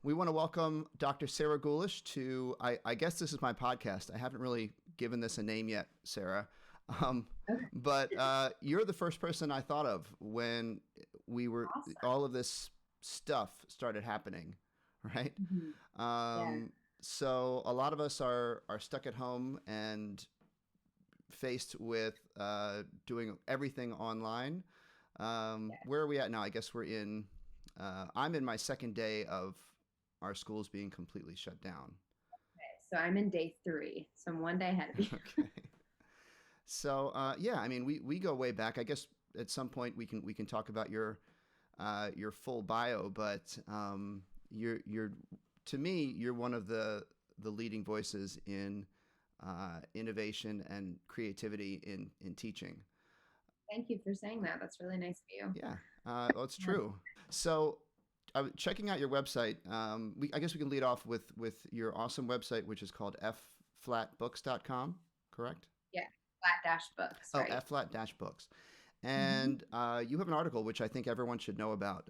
We want to welcome Dr. Sarah Gulish to, I guess this is my podcast. I haven't really given this a name yet, Sarah. Um, Okay, but you're the first person I thought of when awesome. all of this stuff started happening, right? Mhm. Yeah, Um, so a lot of us are stuck at home and faced with doing everything online. yeah. Where are we at now? I guess I'm in my second day of our schools being completely shut down. Okay, so I'm in day three, so I'm one day ahead of you. Okay. So yeah, I mean, we go way back. I guess at some point we can talk about your full bio, but you're to me you're one of the leading voices in innovation and creativity in teaching. Thank you for saying that. That's really nice of you. Yeah, well, it's Um, true. So, checking out your website, I guess we can lead off with your awesome website, which is called fflatbooks.com, correct? yeah, flat dash books, Oh, right? fflat dash books. hmm And you have an article which I think everyone should know about.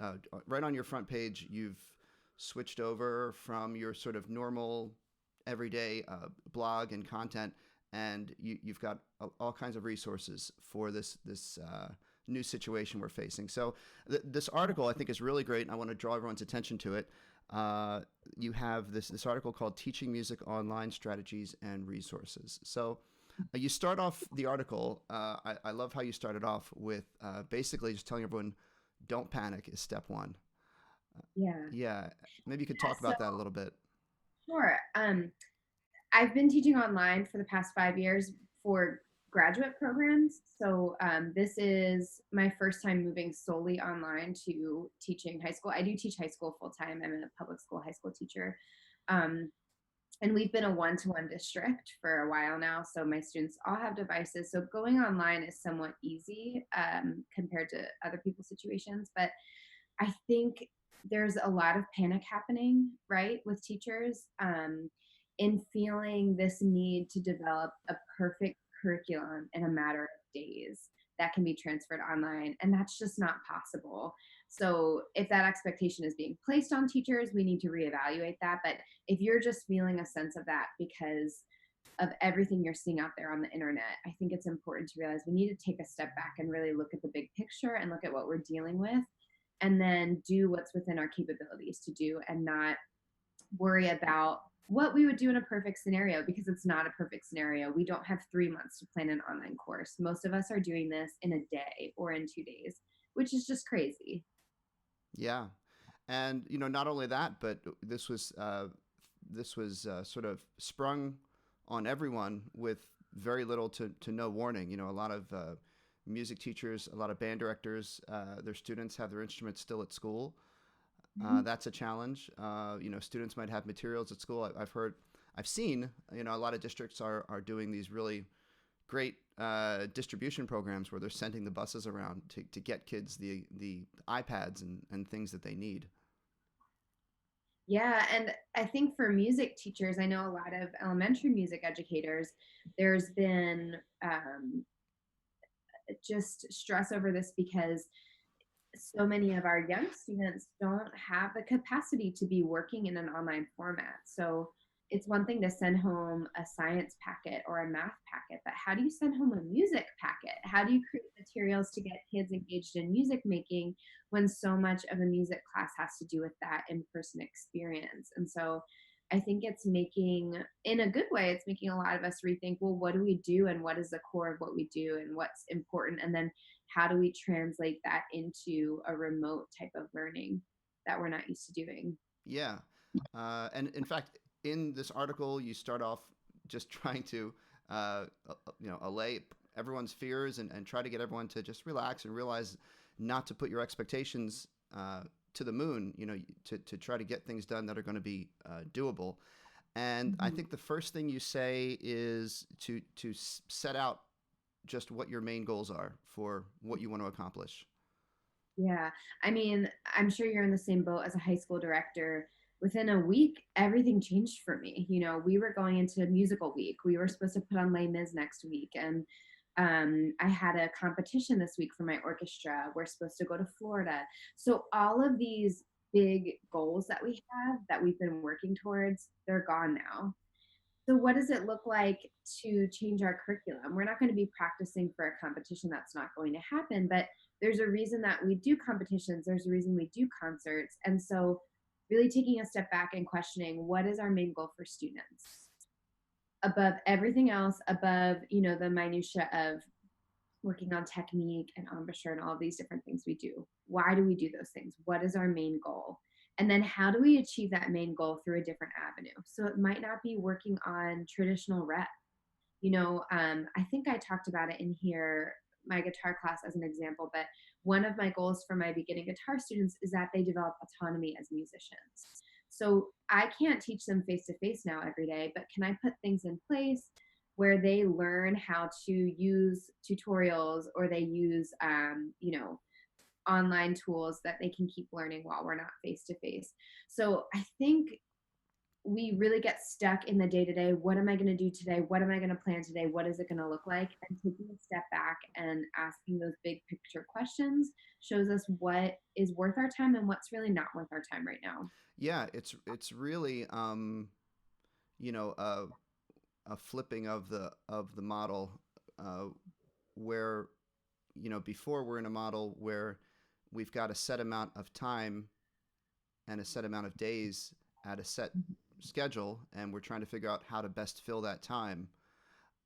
Right on your front page, you've switched over from your sort of normal, everyday blog and content, and you've got all kinds of resources for this new situation we're facing. So this article I think is really great, and I want to draw everyone's attention to it. Uh, you have this article called "Teaching Music Online Strategies and Resources." So you start off the article. I love how you started off with basically just telling everyone, "Don't panic" is step one. Yeah. Yeah, maybe you could Yeah, talk so about that a little bit. sure. I've been teaching online for the past 5 years for graduate programs. So this is my first time moving solely online to teaching high school. I do teach high school full time. I'm a public school high school teacher. Um, and we've been a one-to-one district for a while now, so my students all have devices, so going online is somewhat easy compared to other people's situations. But I think there's a lot of panic happening, right, with teachers, in feeling this need to develop a perfect curriculum in a matter of days that can be transferred online. And that's just not possible. So, if that expectation is being placed on teachers, we need to reevaluate that. But if you're just feeling a sense of that because of everything you're seeing out there on the internet, I think it's important to realize we need to take a step back and really look at the big picture and look at what we're dealing with, and then do what's within our capabilities to do and not worry about what we would do in a perfect scenario, because it's not a perfect scenario. We don't have 3 months to plan an online course. Most of us are doing this in a day or in 2 days, which is just crazy. Yeah, and not only that, but this was sort of sprung on everyone with very little to no warning. A lot of music teachers, a lot of band directors, their students have their instruments still at school. Mhm. That's a challenge. Students might have materials at school. I've seen, a lot of districts are doing these really great distribution programs where they're sending the buses around to get kids the iPads and things that they need. Yeah, and I think for music teachers, I know a lot of elementary music educators, there's been just stress over this because so many of our young students don't have the capacity to be working in an online format. So it's one thing to send home a science packet or a math packet, but how do you send home a music packet? How do you create materials to get kids engaged in music making when so much of a music class has to do with that in person experience? And so I think it's making, in a good way, it's making a lot of us rethink, well, what do we do and what is the core of what we do and what's important? And then how do we translate that into a remote type of learning that we're not used to doing? Yeah, and in fact, in this article, you start off just trying to, allay everyone's fears and try to get everyone to just relax and realize not to put your expectations to the moon. To try to get things done that are going to be doable. And I Mhm. think the first thing you say is to set out just what your main goals are for what you want to accomplish. Yeah. I mean, I'm sure you're in the same boat as a high school director. Within a week, everything changed for me. We were going into musical week. We were supposed to put on Les Mis next week. And I had a competition this week for my orchestra. We're supposed to go to Florida. So all of these big goals that we have that we've been working towards, they're gone now. So what does it look like to change our curriculum? We're not going to be practicing for a competition. That's not going to happen, but there's a reason that we do competitions. There's a reason we do concerts. And so really taking a step back and questioning, what is our main goal for students above everything else, above, the minutia of working on technique and embouchure and all of these different things we do. Why do we do those things? What is our main goal? And then how do we achieve that main goal through a different avenue? So it might not be working on traditional rep. I think I talked about it in here, my guitar class as an example, but one of my goals for my beginning guitar students is that they develop autonomy as musicians. So I can't teach them face to face now every day, but can I put things in place where they learn how to use tutorials, or they use, online tools that they can keep learning while we're not face to face? So I think we really get stuck in the day to day. What am I going to do today? What am I going to plan today? What is it going to look like? And taking a step back and asking those big picture questions shows us what is worth our time and what's really not worth our time right now. Yeah, it's really you know a flipping of the model, uh, where before we're in a model where we've got a set amount of time and a set amount of days at a set schedule, and we're trying to figure out how to best fill that time.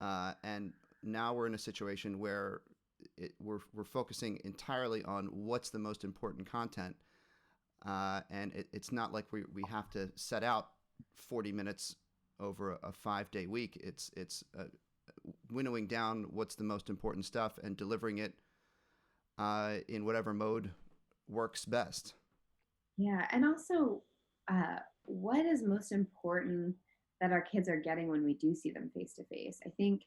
And now we're in a situation where we're focusing entirely on what's the most important content, and it's not like we have to set out 40 minutes over a 5-day week. It's winnowing down what's the most important stuff and delivering it in whatever mode works best. Yeah. And also, what is most important that our kids are getting when we do see them face to face? I think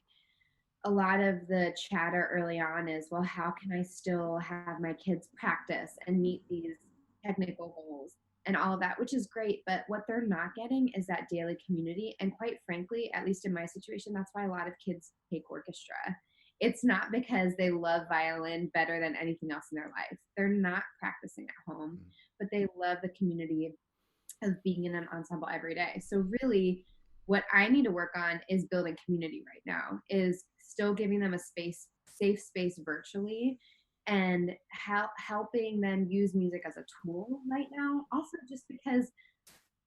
a lot of the chatter early on is, well, how can I still have my kids practice and meet these technical goals and all of that, which is great. But what they're not getting is that daily community. And quite frankly, at least in my situation, that's why a lot of kids take orchestra. It's not because they love violin better than anything else in their life. They're not practicing at home, but they love the community of being in an ensemble every day. So really, what I need to work on is building community right now, is still giving them a safe space virtually, and helping them use music as a tool right now. Also, just because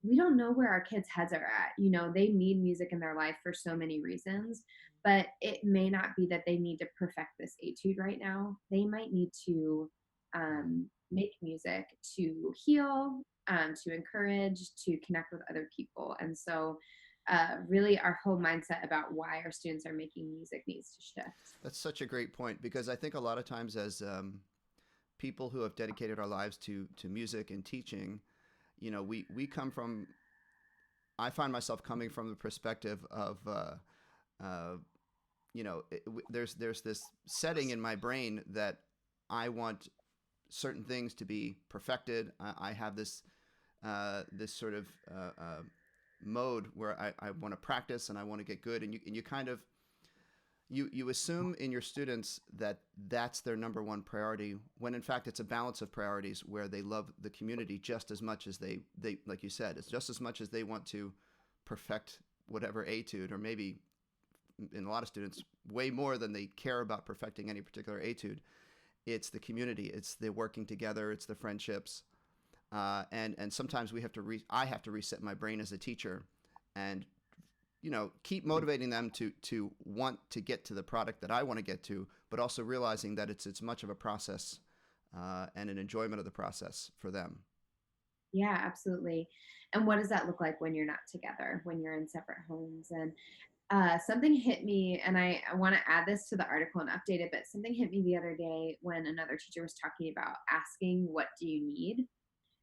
we don't know where our kids' heads are at. They need music in their life for so many reasons, but it may not be that they need to perfect this etude right now. They might need to make music to heal, to encourage, to connect with other people. And so, really, our whole mindset about why our students are making music needs to shift. That's such a great point, because I think a lot of times, as people who have dedicated our lives to music and teaching, we come from. I find myself coming from the perspective of, uh, there's this setting in my brain that I want certain things to be perfected. I have this sort of mode where I want to practice and I want to get good, and you kind of you assume in your students that that's their number one priority, when in fact it's a balance of priorities, where they love the community just as much as they like you said, it's just as much as they want to perfect whatever etude, or maybe in a lot of students way more than they care about perfecting any particular etude. It's the community, it's the working together, it's the friendships, and sometimes I have to reset my brain as a teacher, and keep motivating them to want to get to the product that I want to get to, but also realizing that it's much of a process, and an enjoyment of the process for them. Yeah, absolutely. And what does that look like when you're not together, when you're in separate homes? And something hit me, and I want to add this to the article and update it, but something hit me the other day when another teacher was talking about asking, what do you need?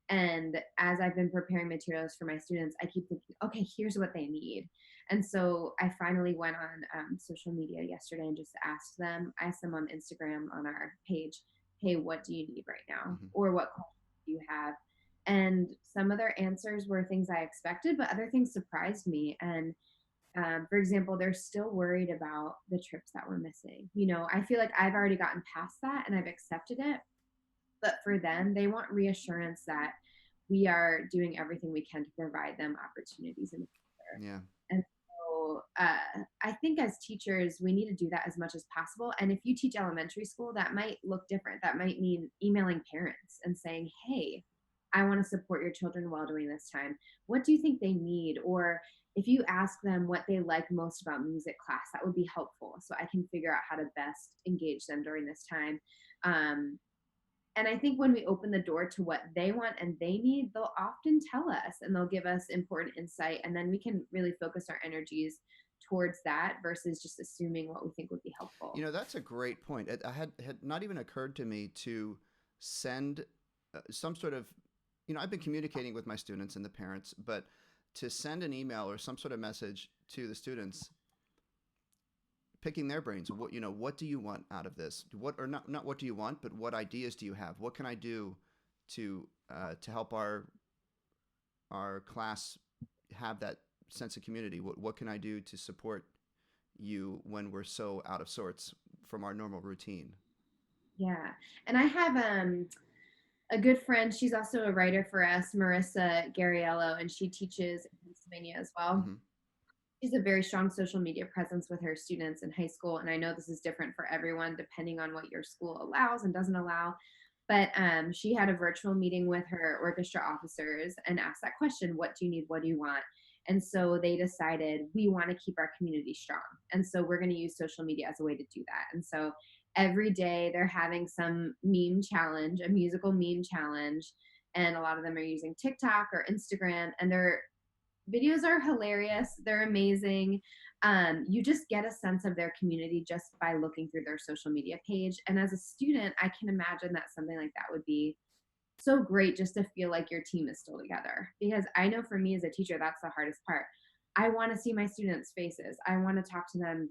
And as I've been preparing materials for my students, I keep thinking, okay, here's what they need. And so I finally went on social media yesterday and just I asked them on Instagram on our page, hey, what do you need right now? Mm-hmm. Or what questions do you have? And some of their answers were things I expected, but other things surprised me. And for example, they're still worried about the trips that we're missing. I feel like I've already gotten past that and I've accepted it. But for them, they want reassurance that we are doing everything we can to provide them opportunities in the future. Yeah. And so I think as teachers, we need to do that as much as possible. And if you teach elementary school, that might look different. That might mean emailing parents and saying, hey, I want to support your children well during this time. What do you think they need? Or if you ask them what they like most about music class, that would be helpful. So I can figure out how to best engage them during this time. Um, and I think when we open the door to what they want and they need, they'll often tell us and they'll give us important insight. And then we can really focus our energies towards that versus just assuming what we think would be helpful. That's a great point. I had not even occurred to me to send some sort of, I've been communicating with my students and the parents, but to send an email or some sort of message to the students, picking their brains. What do you want out of this? Not what do you want, but what ideas do you have? What can I do to help our class have that sense of community? What can I do to support you when we're so out of sorts from our normal routine? Yeah. And I have a good friend. She's also a writer for us, Marissa Gariello, and she teaches in Pennsylvania as well. Mm-hmm. She's a very strong social media presence with her students in high school. And I know this is different for everyone depending on what your school allows and doesn't allow. But she had a virtual meeting with her orchestra officers and asked that question, what do you need? What do you want? And so they decided we want to keep our community strong. And so we're going to use social media as a way to do that. And so every day they're having some meme challenge, a musical meme challenge. And a lot of them are using TikTok or Instagram, and their videos are hilarious. They're amazing. You just get a sense of their community just by looking through their social media page. And as a student, I can imagine that something like that would be so great just to feel like your team is still together. Because I know for me as a teacher, that's the hardest part. I want to see my students' faces. I want to talk to them.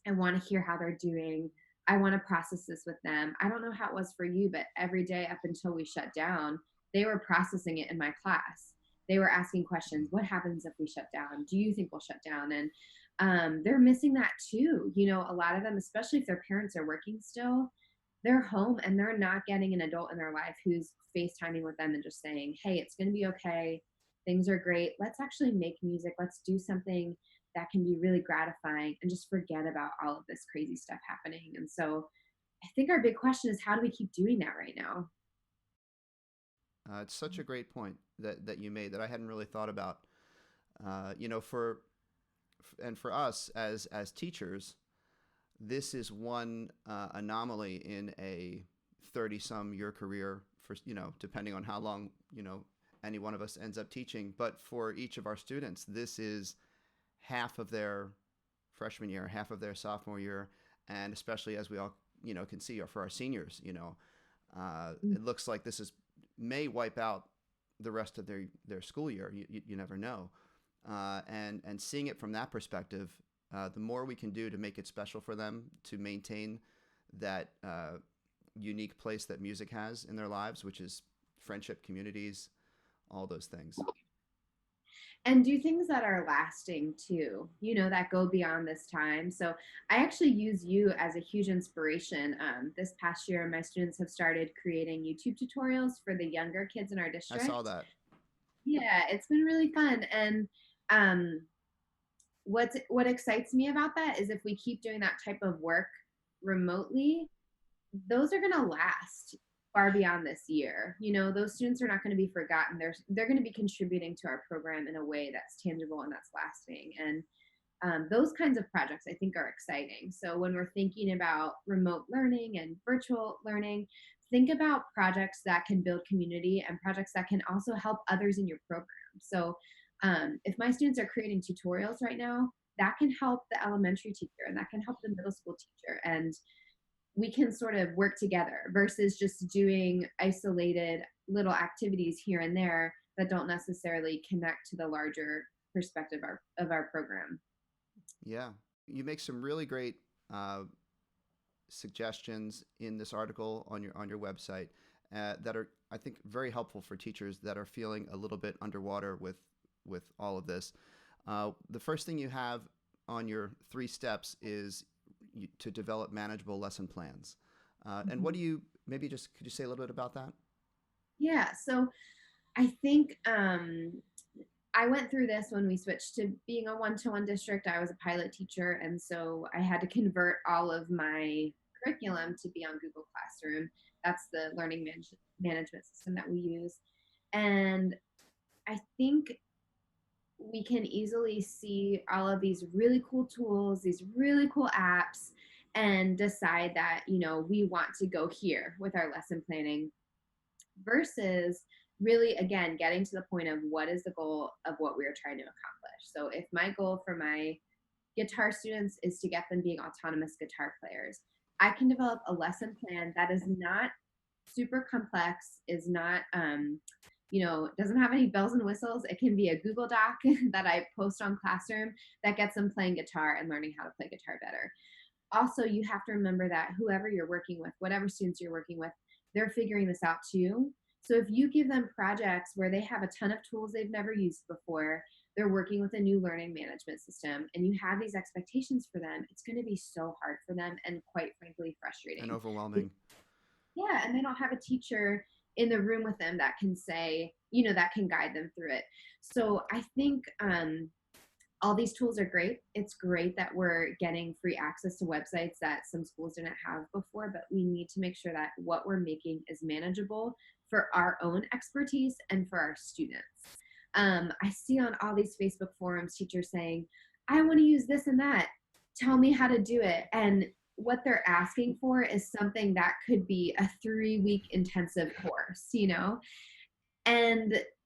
I want to hear how they're doing. I want to process this with them. I don't know how it was for you, but every day up until we shut down, they were processing it in my class. They were asking questions. What happens if we shut down? Do you think we'll shut down? And they're missing that too. A lot of them, especially if their parents are working still, they're home and they're not getting an adult in their life who's FaceTiming with them and just saying, hey, it's going to be okay. Things are great. Let's actually make music. Let's do something that can be really gratifying and just forget about all of this crazy stuff happening. And so I think our big question is, how do we keep doing that right now? It's such a great point that you made that I hadn't really thought about. For us as teachers, this is one anomaly in a 30-some year career for, depending on how long, any one of us ends up teaching. But for each of our students, this is half of their freshman year, half of their sophomore year, and especially as we all, can see for our seniors, it looks like may wipe out the rest of their school year. You never know. And seeing it from that perspective, the more we can do to make it special for them, to maintain that unique place that music has in their lives, which is friendship, communities, all those things. And do things that are lasting too, that go beyond this time. So I actually use you as a huge inspiration. This past year, my students have started creating YouTube tutorials for the younger kids in our district. I saw that. Yeah, it's been really fun. And what excites me about that is if we keep doing that type of work remotely, those are going to last far beyond this year. Those students are not going to be forgotten. They're going to be contributing to our program in a way that's tangible and that's lasting. And those kinds of projects I think are exciting. So when we're thinking about remote learning and virtual learning, think about projects that can build community and projects that can also help others in your program. So if my students are creating tutorials right now, that can help the elementary teacher and that can help the middle school teacher. And we can sort of work together versus just doing isolated little activities here and there that don't necessarily connect to the larger perspective of our program. Yeah, you make some really great suggestions in this article on your website that are, I think, very helpful for teachers that are feeling a little bit underwater with all of this. The first thing you have on your 3 steps is to develop manageable lesson plans. And what do you, maybe just could you say a little bit about that? Yeah. So I think I went through this when we switched to being a one-to-one district. I was a pilot teacher, and so I had to convert all of my curriculum to be on Google Classroom. That's the management system that we use. And I think we can easily see all of these really cool tools, these really cool apps, and decide that, we want to go here with our lesson planning versus really, again, getting to the point of what is the goal of what we are trying to accomplish. So if my goal for my guitar students is to get them being autonomous guitar players, I can develop a lesson plan that is not super complex, is not doesn't have any bells and whistles. It can be a Google Doc that I post on Classroom that gets them playing guitar and learning how to play guitar better. Also, you have to remember that whoever you're working with, whatever students you're working with, they're figuring this out too. So if you give them projects where they have a ton of tools they've never used before, they're working with a new learning management system, and you have these expectations for them, it's going to be so hard for them and quite frankly frustrating. And overwhelming. Yeah, and they don't have a teacher in the room with them that can say, that can guide them through it. So I think all these tools are great. It's great that we're getting free access to websites that some schools didn't have before, but we need to make sure that what we're making is manageable for our own expertise and for our students. I see on all these Facebook forums teachers saying, I want to use this and that. Tell me how to do it. And what they're asking for is something that could be a 3-week intensive course,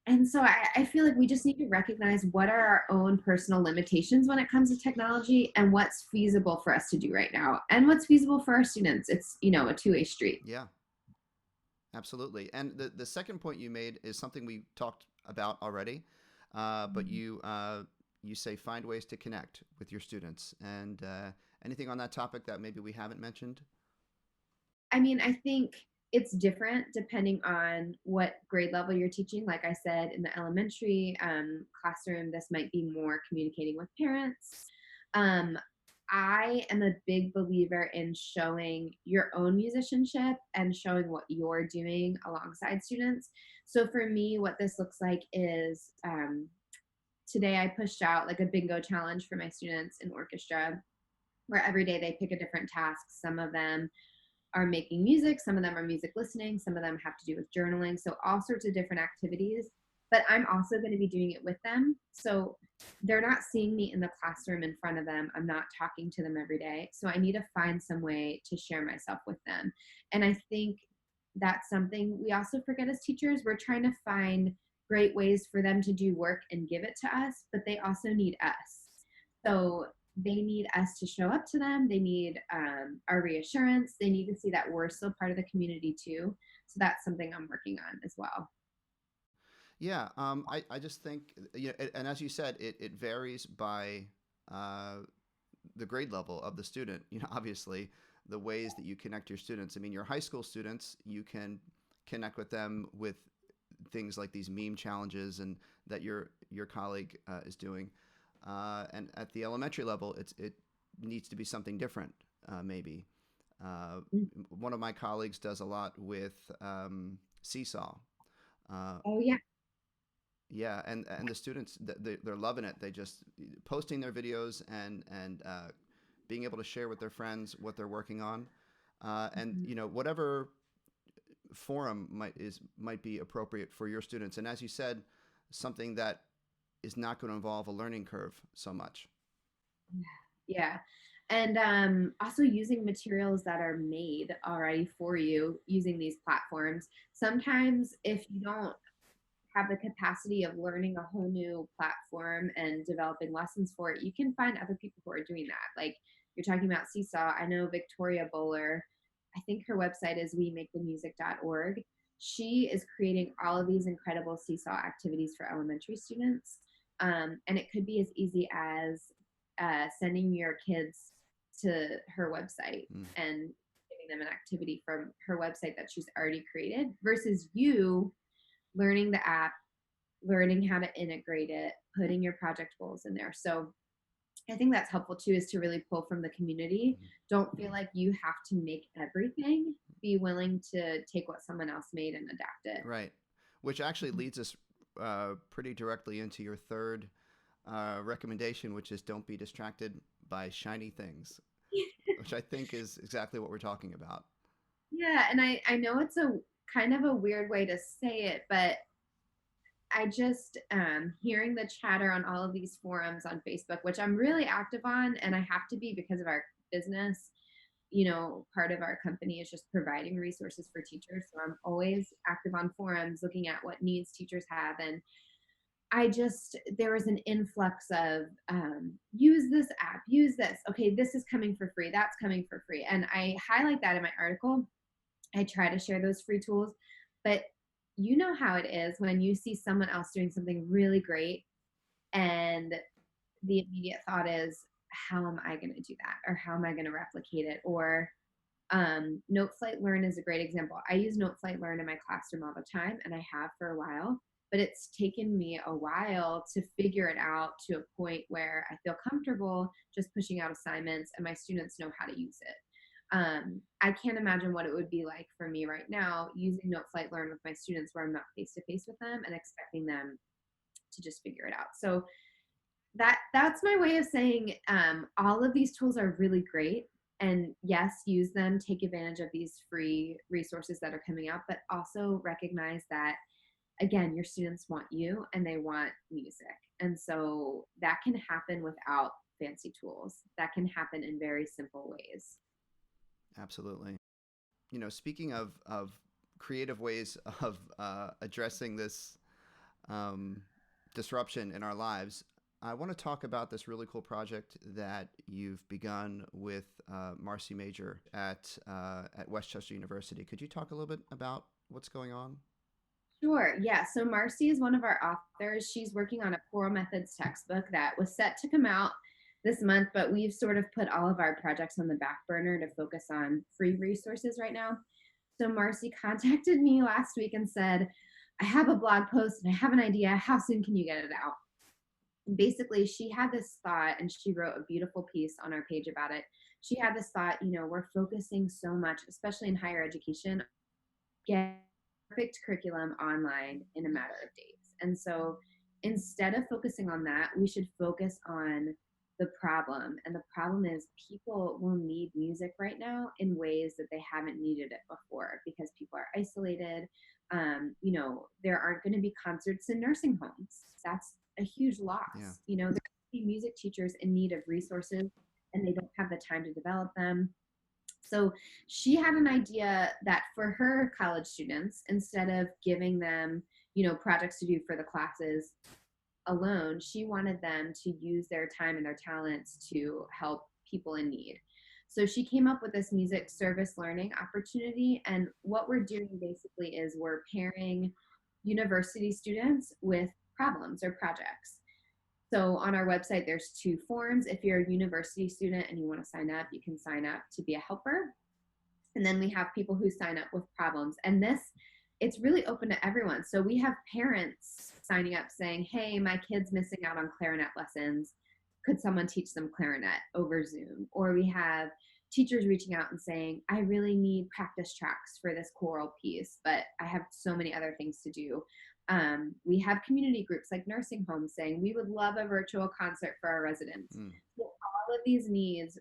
and so I feel like we just need to recognize what are our own personal limitations when it comes to technology and what's feasible for us to do right now and what's feasible for our students. It's, a two-way street. Yeah, absolutely. And the second point you made is something we talked about already, but you say find ways to connect with your students. And anything on that topic that maybe we haven't mentioned? I mean, I think it's different depending on what grade level you're teaching. Like I said, in the elementary classroom, this might be more communicating with parents. I am a big believer in showing your own musicianship and showing what you're doing alongside students. So for me, what this looks like is today I pushed out like a bingo challenge for my students in orchestra where every day they pick a different task. Some of them are making music, some of them are music listening, some of them have to do with journaling. So all sorts of different activities, but I'm also going to be doing it with them. So they're not seeing me in the classroom in front of them. I'm not talking to them every day. So I need to find some way to share myself with them. And I think that's something we also forget as teachers. We're trying to find great ways for them to do work and give it to us, but they also need us. So they need us to show up to them. They need our reassurance. They need to see that we're still part of the community too. So that's something I'm working on as well. Yeah, I just think, and as you said, it varies by the grade level of the student. Obviously, the ways that you connect your students. I mean, your high school students, you can connect with them with things like these meme challenges and that your colleague is doing. And at the elementary level, it needs to be something different, maybe. One of my colleagues does a lot with Seesaw. Oh, yeah. Yeah, and the students they're loving it. They just posting their videos and being able to share with their friends what they're working on, and whatever forum might be appropriate for your students. And as you said, something that is not going to involve a learning curve so much. Yeah. And also using materials that are made already for you using these platforms. Sometimes if you don't have the capacity of learning a whole new platform and developing lessons for it, you can find other people who are doing that. Like you're talking about Seesaw. I know Victoria Bowler, I think her website is weMakeTheMusic.org. She is creating all of these incredible Seesaw activities for elementary students. And it could be as easy as sending your kids to her website and giving them an activity from her website that she's already created versus you learning the app, learning how to integrate it, putting your project goals in there. So I think that's helpful too, is to really pull from the community. Don't feel like you have to make everything. Be willing to take what someone else made and adapt it. Right. which actually leads us pretty directly into your third recommendation, which is don't be distracted by shiny things, which I think is exactly what we're talking about. Yeah, and I know it's a kind of a weird way to say it, but I just hearing the chatter on all of these forums on Facebook, which I'm really active on, and I have to be because of our business. Part of our company is just providing resources for teachers. So I'm always active on forums looking at what needs teachers have. And there was an influx of use this app, use this. Okay, this is coming for free. That's coming for free. And I highlight that in my article. I try to share those free tools. But you know how it is when you see someone else doing something really great and the immediate thought is, how am I going to do that? Or how am I going to replicate it? Or Note Flight Learn is a great example. I use Note Flight Learn in my classroom all the time, and I have for a while, but it's taken me a while to figure it out to a point where I feel comfortable just pushing out assignments and my students know how to use it. I can't imagine what it would be like for me right now using Note Flight Learn with my students where I'm not face to face with them and expecting them to just figure it out. So that's my way of saying all of these tools are really great, and yes, use them, take advantage of these free resources that are coming out, but also recognize that again, your students want you and they want music, and so that can happen without fancy tools. That can happen in very simple ways. Absolutely. Speaking of creative ways of addressing this um, disruption in our lives, I want to talk about this really cool project that you've begun with Marci Major at Westchester University. Could you talk a little bit about what's going on? Sure. Yeah. So Marcy is one of our authors. She's working on a choral methods textbook that was set to come out this month, but we've sort of put all of our projects on the back burner to focus on free resources right now. So Marcy contacted me last week and said, I have a blog post and I have an idea. How soon can you get it out? And basically, she had this thought and she wrote a beautiful piece on our page about it. She had this thought, we're focusing so much, especially in higher education, get perfect curriculum online in a matter of days. And so instead of focusing on that, we should focus on the problem. And the problem is people will need music right now in ways that they haven't needed it before because people are isolated. There aren't going to be concerts in nursing homes. That's a huge loss. Yeah. There are music teachers in need of resources and they don't have the time to develop them. So she had an idea that for her college students, instead of giving them, projects to do for the classes alone, she wanted them to use their time and their talents to help people in need. So she came up with this music service learning opportunity. And what we're doing basically is we're pairing university students with problems or projects. So on our website, there's 2 forms. If you're a university student and you want to sign up, you can sign up to be a helper. And then we have people who sign up with problems. And it's really open to everyone. So we have parents signing up saying, hey, my kid's missing out on clarinet lessons. Could someone teach them clarinet over Zoom? Or we have teachers reaching out and saying, I really need practice tracks for this choral piece, but I have so many other things to do. We have community groups like nursing homes saying, we would love a virtual concert for our residents. So all of these needs,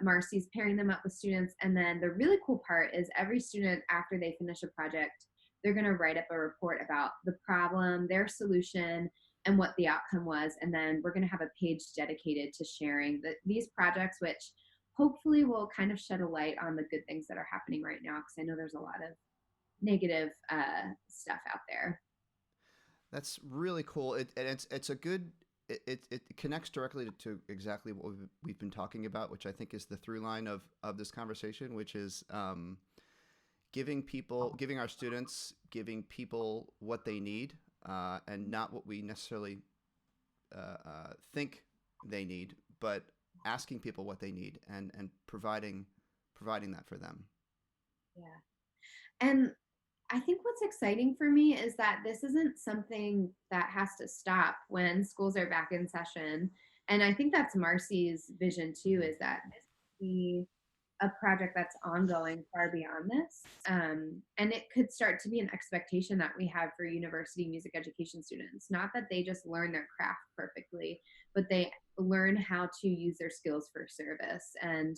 Marcy's pairing them up with students. And then the really cool part is every student, after they finish a project, they're going to write up a report about the problem, their solution, and what the outcome was. And then we're going to have a page dedicated to sharing these projects, which hopefully will kind of shed a light on the good things that are happening right now, because I know there's a lot of negative stuff out there. That's really cool. It's a good. It connects directly to exactly what we've been talking about, which I think is the through line of this conversation, which is giving our students, giving people what they need, and not what we necessarily think they need, but asking people what they need and providing that for them. Yeah. And I think what's exciting for me is that this isn't something that has to stop when schools are back in session. And I think that's Marcy's vision too, is that this will be a project that's ongoing far beyond this. And it could start to be an expectation that we have for university music education students. Not that they just learn their craft perfectly, but they learn how to use their skills for service. And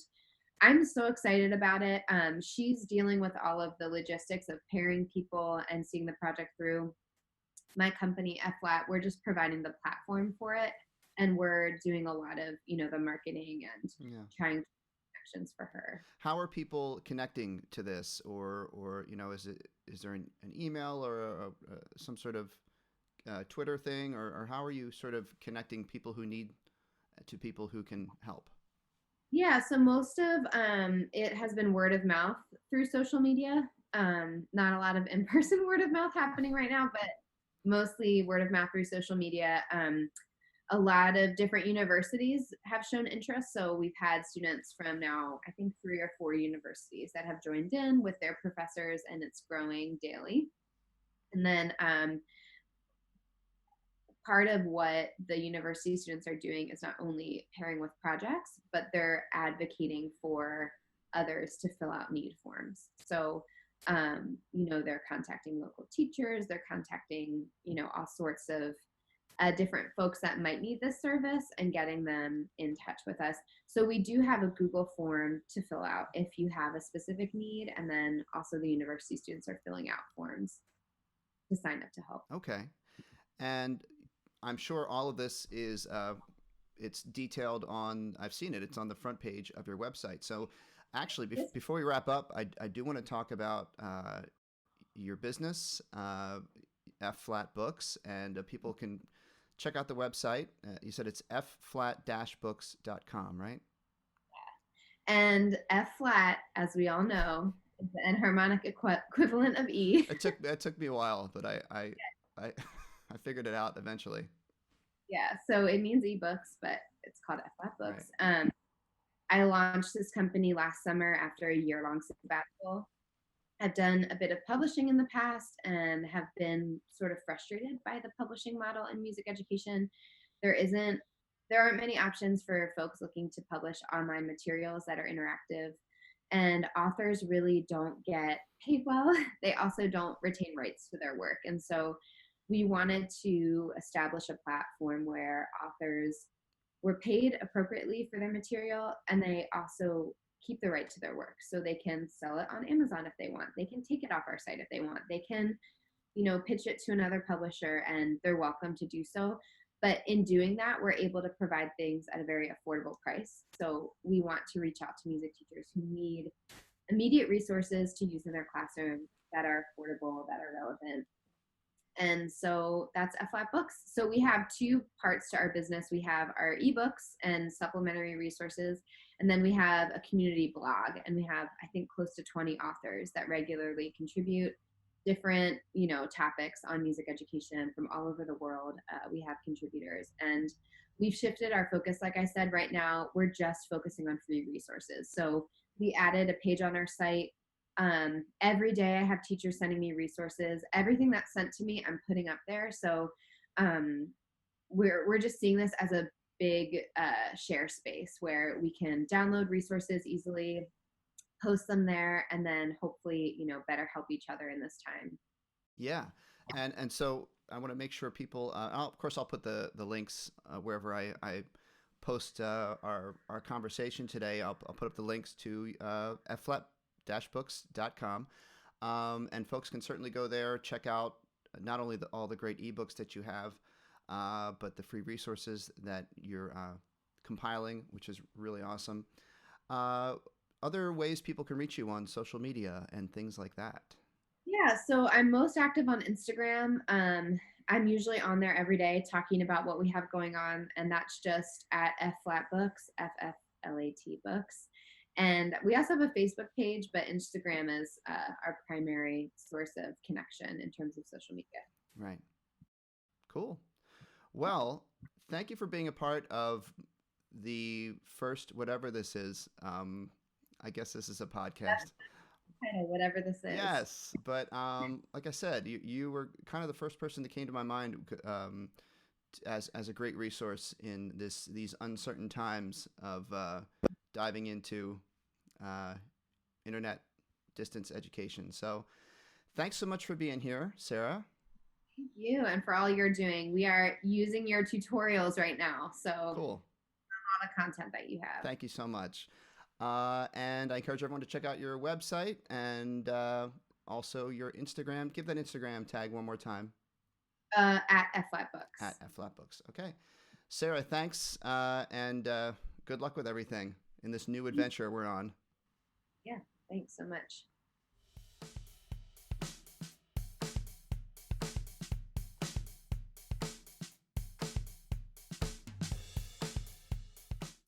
I'm so excited about it. She's dealing with all of the logistics of pairing people and seeing the project through. My company, F-Flat, we're just providing the platform for it. And we're doing a lot of, the marketing and Yeah. trying connections for her. How are people connecting to this, or is there an email or some sort of Twitter thing, or how are you sort of connecting people who need to people who can help? Yeah, so most of it has been word of mouth through social media. Not a lot of in-person word of mouth happening right now, but mostly word of mouth through social media. A lot of different universities have shown interest. So we've had students from now, I think 3 or 4 universities that have joined in with their professors, and it's growing daily. And then part of what the university students are doing is not only pairing with projects, but they're advocating for others to fill out need forms. So, they're contacting local teachers, they're contacting, all sorts of different folks that might need this service and getting them in touch with us. So we do have a Google form to fill out if you have a specific need, and then also the university students are filling out forms to sign up to help. Okay. And I'm sure all of this is it's detailed on. I've seen it. It's on the front page of your website. So, actually, before we wrap up, I do want to talk about your business, F-Flat Books, and people can check out the website. You said it's fflat-books.com, right? And F-flat, as we all know, is the enharmonic equivalent of E. It took me a while, but I I figured it out eventually. Yeah, so it means ebooks, but it's called F-Flat Books. Right. I launched this company last summer after a year-long sabbatical. I've done a bit of publishing in the past and have been sort of frustrated by the publishing model in music education. There aren't many options for folks looking to publish online materials that are interactive, and authors really don't get paid well. They also don't retain rights to their work. And so we wanted to establish a platform where authors were paid appropriately for their material, and they also keep the right to their work. So they can sell it on Amazon if they want. They can take it off our site if they want. They can, pitch it to another publisher, and they're welcome to do so. But in doing that, we're able to provide things at a very affordable price. So we want to reach out to music teachers who need immediate resources to use in their classroom that are affordable, that are relevant. And so that's F-Flat Books. So we have 2 parts to our business. We have our ebooks and supplementary resources, and then we have a community blog, and we have, I think, close to 20 authors that regularly contribute different, topics on music education from all over the world. We have contributors, and we've shifted our focus. Like I said, right now we're just focusing on free resources. So we added a page on our site. Every day I have teachers sending me resources. Everything that's sent to me, I'm putting up there. So we're just seeing this as a big share space where we can download resources easily, post them there, and then hopefully, better help each other in this time. Yeah, and so I want to make sure people. Of course, I'll put the links wherever I post our conversation today. I'll put up the links to fflat-books.com, and folks can certainly go there, check out not only all the great ebooks that you have, but the free resources that you're compiling, which is really awesome. Other ways people can reach you on social media and things like that. Yeah, so I'm most active on Instagram. I'm usually on there every day talking about what we have going on, and that's just at F-Flat Books, FFLAT Books. And we also have a Facebook page, but Instagram is our primary source of connection in terms of social media. Right. Cool. Well, thank you for being a part of the first, whatever this is. I guess this is a podcast. Kind of whatever this is. Yes, but like I said, you were kind of the first person that came to my mind as a great resource in these uncertain times of diving into internet distance education. So thanks so much for being here, Sarah. Thank you, and for all you're doing. We are using your tutorials right now, so all Cool. the content that you have. Thank you so much. And I encourage everyone to check out your website and also your Instagram. Give that Instagram tag one more time. At FLAT Books. At FLAT Books. Okay. Sarah, thanks, and good luck with everything in this new adventure we're on. Yeah, thanks so much.